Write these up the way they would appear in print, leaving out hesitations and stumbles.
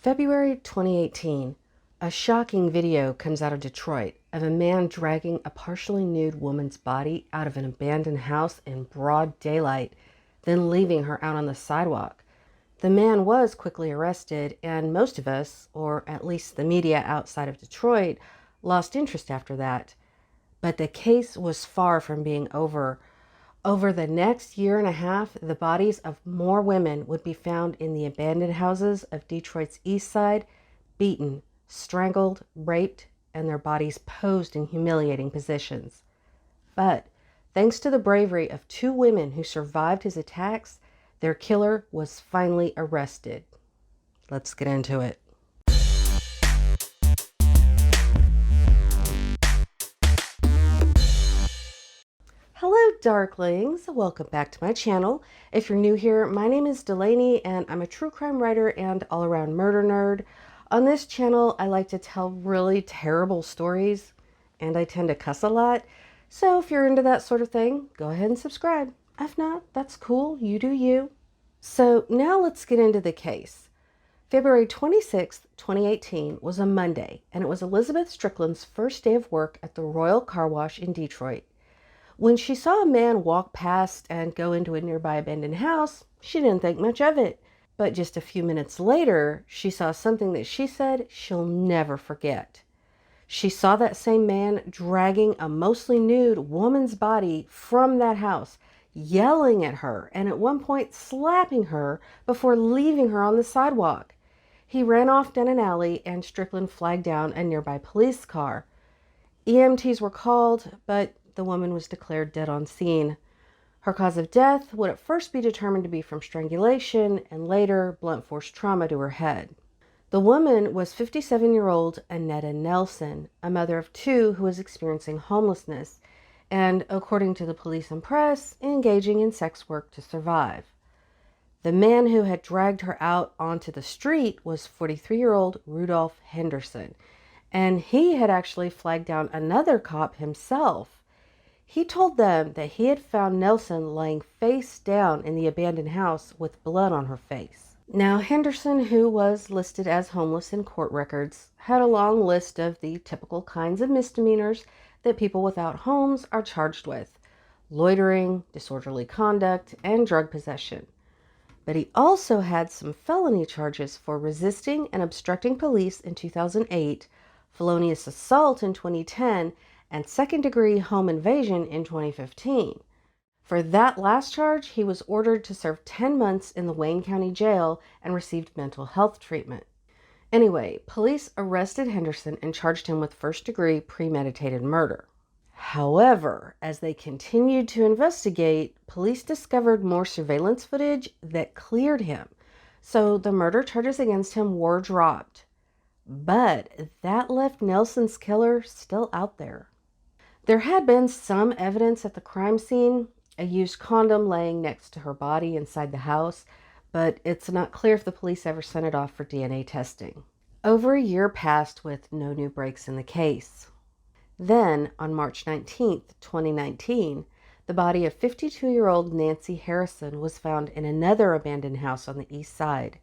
February 2018, a shocking video comes out of Detroit of a man dragging a partially nude woman's body out of an abandoned house in broad daylight, then leaving her out on the sidewalk. The man was quickly arrested, and most of us, or at least the media outside of Detroit, lost interest after that. But the case was far from being over. Over the next year and a half, the bodies of more women would be found in the abandoned houses of Detroit's east side, beaten, strangled, raped, and their bodies posed in humiliating positions. But thanks to the bravery of two women who survived his attacks, their killer was finally arrested. Let's get into it. Hello, Darklings. Welcome back to my channel. If you're new here, my name is Delaney, and I'm a true crime writer and all-around murder nerd. On this channel, I like to tell really terrible stories, and I tend to cuss a lot. So if you're into that sort of thing, go ahead and subscribe. If not, that's cool. You do you. So now let's get into the case. February 26th, 2018 was a Monday, and it was Elizabeth Strickland's first day of work at the Royal Car Wash in Detroit. When she saw a man walk past and go into a nearby abandoned house, she didn't think much of it. But just a few minutes later, she saw something that she said she'll never forget. She saw that same man dragging a mostly nude woman's body from that house, yelling at her, and at one point slapping her before leaving her on the sidewalk. He ran off down an alley, and Strickland flagged down a nearby police car. EMTs were called, but the woman was declared dead on scene. Her cause of death would at first be determined to be from strangulation and later blunt force trauma to her head. The woman was 57-year-old Annetta Nelson, a mother of two who was experiencing homelessness and, according to the police and press, engaging in sex work to survive. The man who had dragged her out onto the street was 43-year-old Rudolph Henderson, and he had actually flagged down another cop himself. He told them that he had found Nelson lying face down in the abandoned house with blood on her face. Now, Henderson, who was listed as homeless in court records, had a long list of the typical kinds of misdemeanors that people without homes are charged with: loitering, disorderly conduct, and drug possession. But he also had some felony charges for resisting and obstructing police in 2008, felonious assault in 2010, and second-degree home invasion in 2015. For that last charge, he was ordered to serve 10 months in the Wayne County Jail and received mental health treatment. Anyway, police arrested Henderson and charged him with first-degree premeditated murder. However, as they continued to investigate, police discovered more surveillance footage that cleared him, so the murder charges against him were dropped. But that left Nelson's killer still out there. There had been some evidence at the crime scene, a used condom laying next to her body inside the house, but it's not clear if the police ever sent it off for DNA testing. Over a year passed with no new breaks in the case. Then, on March 19th, 2019, the body of 52-year-old Nancy Harrison was found in another abandoned house on the east side.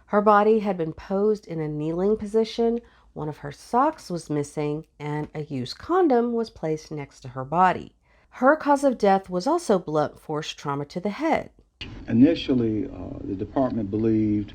Her body had been posed in a kneeling position, one of her socks was missing, and a used condom was placed next to her body. Her cause of death was also blunt force trauma to the head. Initially, the department believed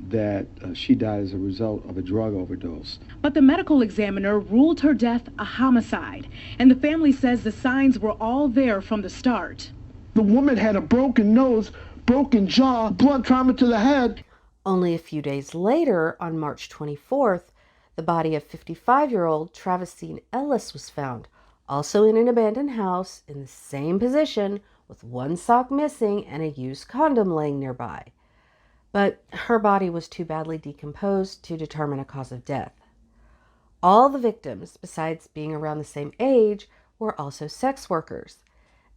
that she died as a result of a drug overdose. But the medical examiner ruled her death a homicide, and the family says the signs were all there from the start. The woman had a broken nose, broken jaw, blunt trauma to the head. Only a few days later, on March 24th, the body of 55-year-old Travisine Ellis was found, also in an abandoned house in the same position, with one sock missing and a used condom laying nearby. But her body was too badly decomposed to determine a cause of death. All the victims, besides being around the same age, were also sex workers.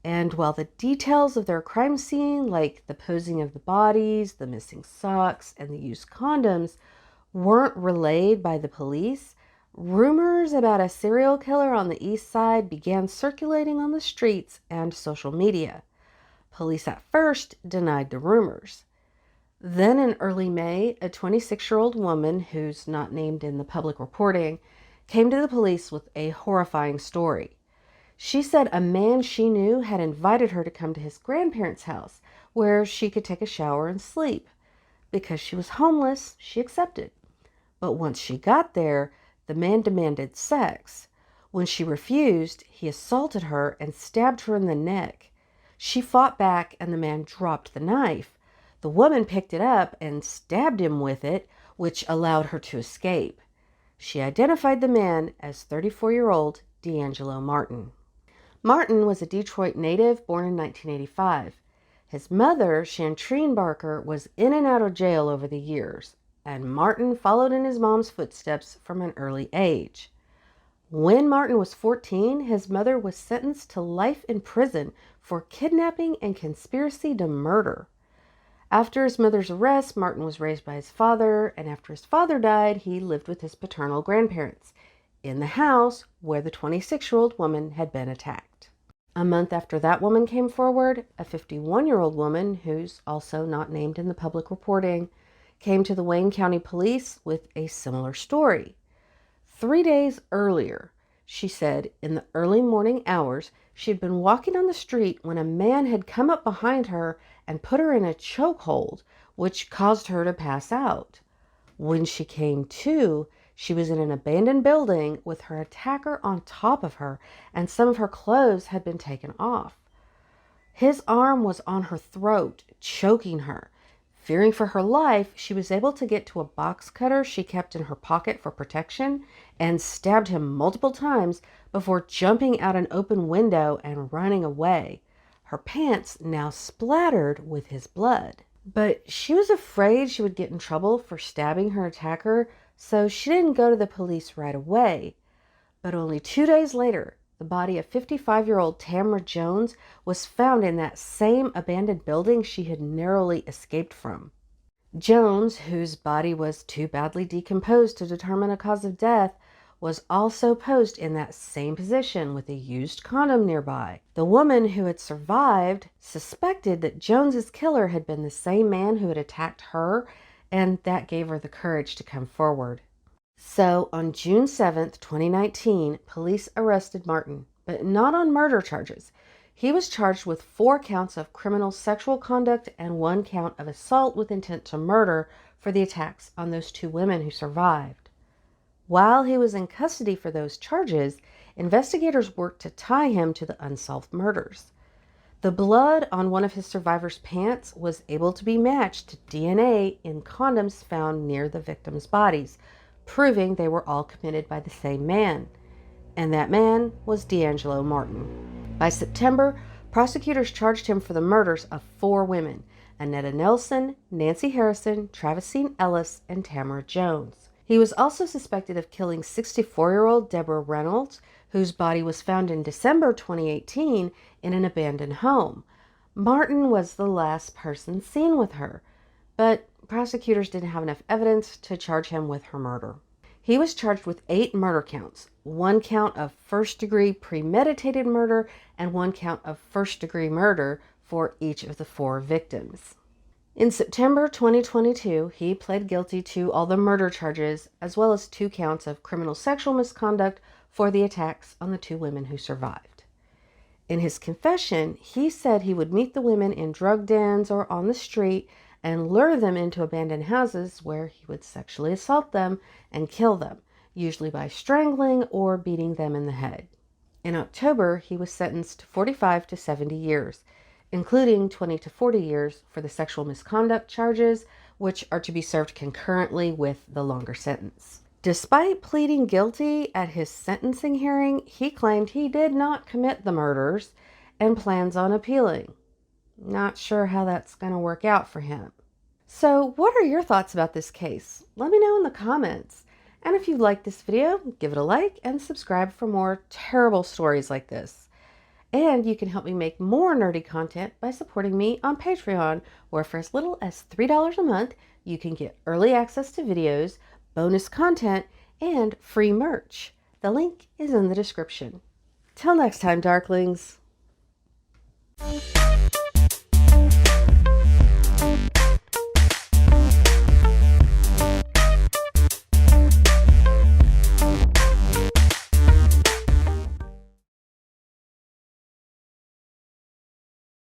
And while the details of their crime scene, like the posing of the bodies, the missing socks, and the used condoms, weren't relayed by the police, rumors about a serial killer on the east side began circulating on the streets and social media. Police at first denied the rumors. Then in early May, a 26-year-old woman, who's not named in the public reporting, came to the police with a horrifying story. She said a man she knew had invited her to come to his grandparents' house where she could take a shower and sleep. Because she was homeless, she accepted. But once she got there, the man demanded sex. When she refused, he assaulted her and stabbed her in the neck. She fought back and the man dropped the knife. The woman picked it up and stabbed him with it, which allowed her to escape. She identified the man as 34-year-old Deangelo Martin. Martin was a Detroit native born in 1985. His mother, Chantrine Barker, was in and out of jail over the years, and Martin followed in his mom's footsteps from an early age. When Martin was 14, his mother was sentenced to life in prison for kidnapping and conspiracy to murder. After his mother's arrest, Martin was raised by his father, and after his father died, he lived with his paternal grandparents in the house where the 26-year-old woman had been attacked. A month after that woman came forward, a 51-year-old woman, who's also not named in the public reporting, came to the Wayne County Police with a similar story. 3 days earlier, she said in the early morning hours, she had been walking on the street when a man had come up behind her and put her in a chokehold, which caused her to pass out. When she came to, she was in an abandoned building with her attacker on top of her, and some of her clothes had been taken off. His arm was on her throat, choking her. Fearing for her life, she was able to get to a box cutter she kept in her pocket for protection and stabbed him multiple times before jumping out an open window and running away, her pants now splattered with his blood. But she was afraid she would get in trouble for stabbing her attacker, so she didn't go to the police right away. But only 2 days later, the body of 55-year-old Tamara Jones was found in that same abandoned building she had narrowly escaped from. Jones, whose body was too badly decomposed to determine a cause of death, was also posed in that same position with a used condom nearby. The woman who had survived suspected that Jones's killer had been the same man who had attacked her, and that gave her the courage to come forward. So, on June 7th, 2019, police arrested Martin, but not on murder charges. He was charged with 4 counts of criminal sexual conduct and 1 count of assault with intent to murder for the attacks on those 2 women who survived. While he was in custody for those charges, investigators worked to tie him to the unsolved murders. The blood on one of his survivors' pants was able to be matched to DNA in condoms found near the victims' bodies, proving they were all committed by the same man. And that man was Deangelo Martin. By September, prosecutors charged him for the murders of 4 women: Annetta Nelson, Nancy Harrison, Travisine Ellis, and Tamara Jones. He was also suspected of killing 64-year-old Deborah Reynolds, whose body was found in December 2018 in an abandoned home. Martin was the last person seen with her, but prosecutors didn't have enough evidence to charge him with her murder. He was charged with 8 murder counts, 1 count of first-degree premeditated murder and 1 count of first-degree murder for each of the 4 victims. In September 2022, he pled guilty to all the murder charges, as well as 2 counts of criminal sexual misconduct for the attacks on the 2 women who survived. In his confession, he said he would meet the women in drug dens or on the street and lure them into abandoned houses where he would sexually assault them and kill them, usually by strangling or beating them in the head. In October, he was sentenced to 45 to 70 years, including 20 to 40 years for the sexual misconduct charges, which are to be served concurrently with the longer sentence. Despite pleading guilty at his sentencing hearing, he claimed he did not commit the murders and plans on appealing. Not sure how that's going to work out for him. So, what are your thoughts about this case? Let me know in the comments. And if you liked this video, give it a like and subscribe for more terrible stories like this. And you can help me make more nerdy content by supporting me on Patreon, where for as little as $3 a month, you can get early access to videos, bonus content, and free merch. The link is in the description. Till next time, Darklings.